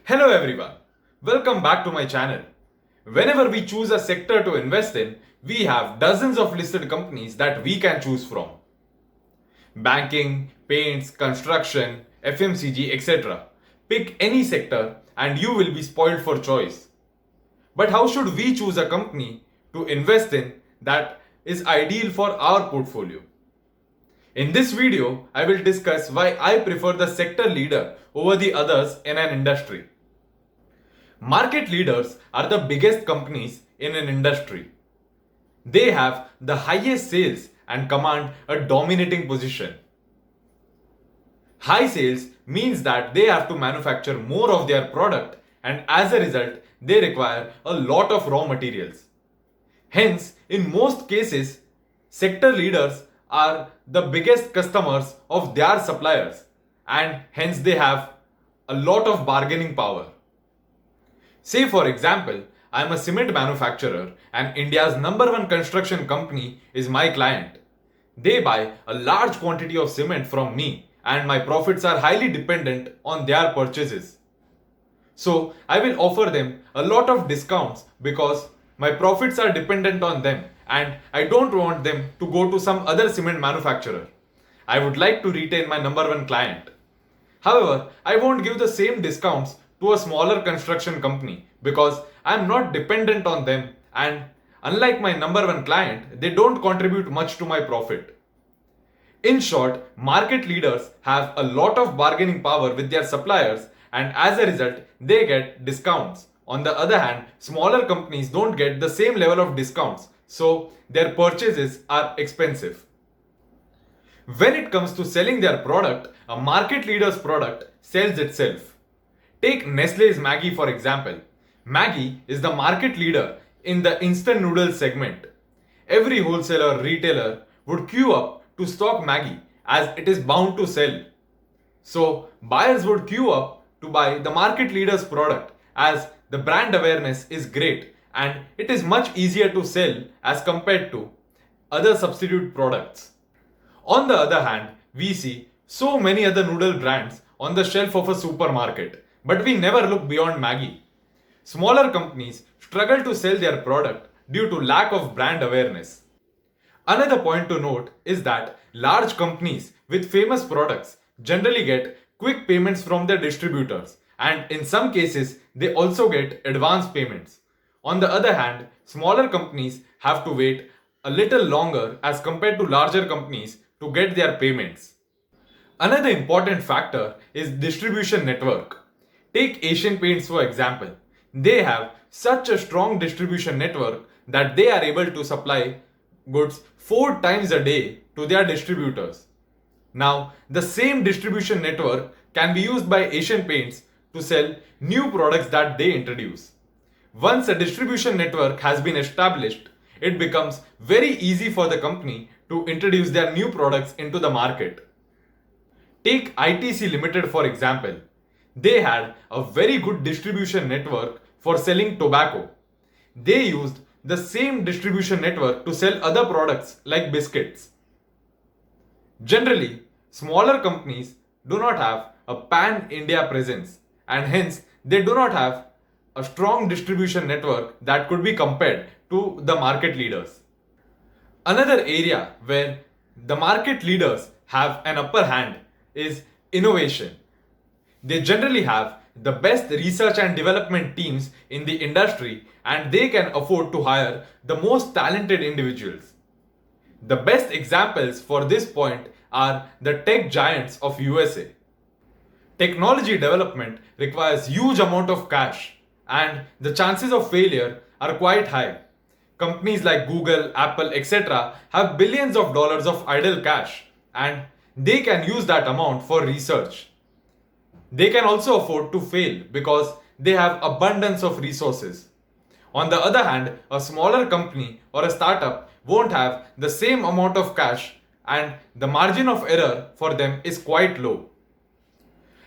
Hello everyone, welcome back to my channel. Whenever we choose a sector to invest in, we have dozens of listed companies that we can choose from. Banking, paints, construction, FMCG, etc. Pick any sector and you will be spoiled for choice. But how should we choose a company to invest in that is ideal for our portfolio? In this video, I will discuss why I prefer the sector leader over the others in an industry. Market leaders are the biggest companies in an industry. They have the highest sales and command a dominating position. High sales means that they have to manufacture more of their product, and as a result, they require a lot of raw materials. Hence, in most cases, sector leaders are the biggest customers of their suppliers, and hence they have a lot of bargaining power. Say, for example, I am a cement manufacturer and India's number one construction company is my client. They buy a large quantity of cement from me and my profits are highly dependent on their purchases. So, I will offer them a lot of discounts because my profits are dependent on them and I don't want them to go to some other cement manufacturer. I would like to retain my number one client. However, I won't give the same discounts to a smaller construction company because I am not dependent on them and unlike my number one client, they don't contribute much to my profit. In short, market leaders have a lot of bargaining power with their suppliers and as a result, they get discounts. On the other hand, smaller companies don't get the same level of discounts, so their purchases are expensive. When it comes to selling their product, a market leader's product sells itself. Take Nestle's Maggi for example. Maggi is the market leader in the instant noodles segment. Every wholesaler or retailer would queue up to stock Maggi as it is bound to sell. So buyers would queue up to buy the market leader's product as the brand awareness is great and it is much easier to sell as compared to other substitute products. On the other hand, we see so many other noodle brands on the shelf of a supermarket, but we never look beyond Maggi. Smaller companies struggle to sell their product due to lack of brand awareness. Another point to note is that large companies with famous products generally get quick payments from their distributors, and in some cases, they also get advance payments. On the other hand, smaller companies have to wait a little longer as compared to larger companies to get their payments. Another important factor is distribution network. Take Asian Paints for example. They have such a strong distribution network that they are able to supply goods 4 times a day to their distributors. Now, the same distribution network can be used by Asian Paints to sell new products that they introduce. Once a distribution network has been established, it becomes very easy for the company to introduce their new products into the market. Take ITC Limited for example. They had a very good distribution network for selling tobacco. They used the same distribution network to sell other products like biscuits. Generally, smaller companies do not have a pan India presence and hence they do not have a strong distribution network that could be compared to the market leaders. Another area where the market leaders have an upper hand is innovation. They generally have the best research and development teams in the industry and they can afford to hire the most talented individuals. The best examples for this point are the tech giants of USA. Technology development requires huge amount of cash and the chances of failure are quite high. Companies like Google, Apple, etc. have billions of dollars of idle cash and they can use that amount for research. They can also afford to fail because they have abundance of resources. On the other hand, a smaller company or a startup won't have the same amount of cash and the margin of error for them is quite low.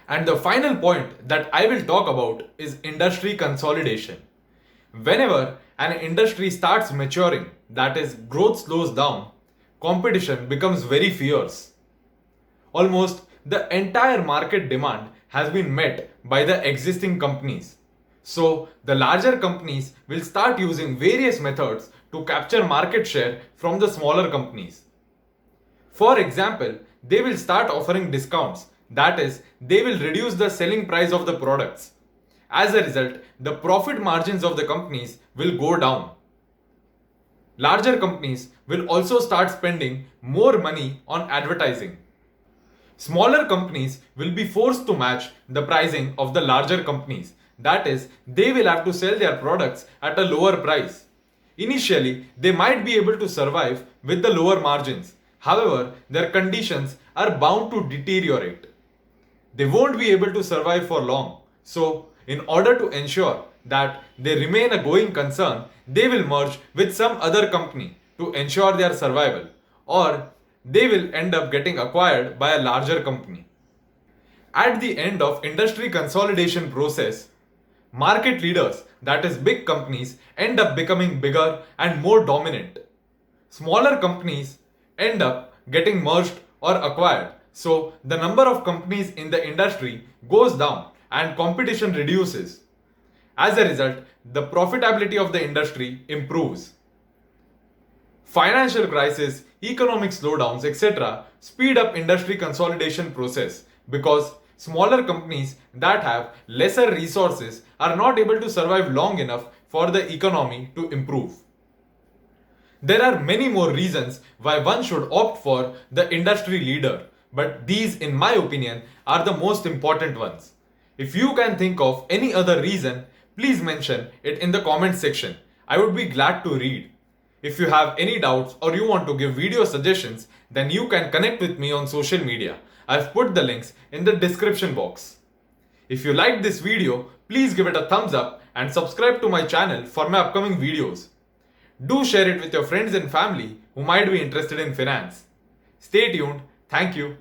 And the final point that I will talk about is industry consolidation. Whenever an industry starts maturing, that is, growth slows down, competition becomes very fierce. Almost the entire market demand has been met by the existing companies. So, the larger companies will start using various methods to capture market share from the smaller companies. For example, they will start offering discounts, that is, they will reduce the selling price of the products. As a result, the profit margins of the companies will go down. Larger companies will also start spending more money on advertising. Smaller companies will be forced to match the pricing of the larger companies. That is, they will have to sell their products at a lower price. Initially, they might be able to survive with the lower margins. However, their conditions are bound to deteriorate. They won't be able to survive for long. So, in order to ensure that they remain a going concern, they will merge with some other company to ensure their survival, or they will end up getting acquired by a larger company. At the end of industry consolidation process, market leaders, that is big companies, end up becoming bigger and more dominant. Smaller companies end up getting merged or acquired. So the number of companies in the industry goes down and competition reduces. As a result, the profitability of the industry improves. Financial crisis, economic slowdowns, etc. speed up industry consolidation process because smaller companies that have lesser resources are not able to survive long enough for the economy to improve. There are many more reasons why one should opt for the industry leader, but these, in my opinion, are the most important ones. If you can think of any other reason, please mention it in the comment section. I would be glad to read. If you have any doubts or you want to give video suggestions, then you can connect with me on social media. I've put the links in the description box. If you liked this video, please give it a thumbs up and subscribe to my channel for my upcoming videos. Do share it with your friends and family who might be interested in finance. Stay tuned. Thank you.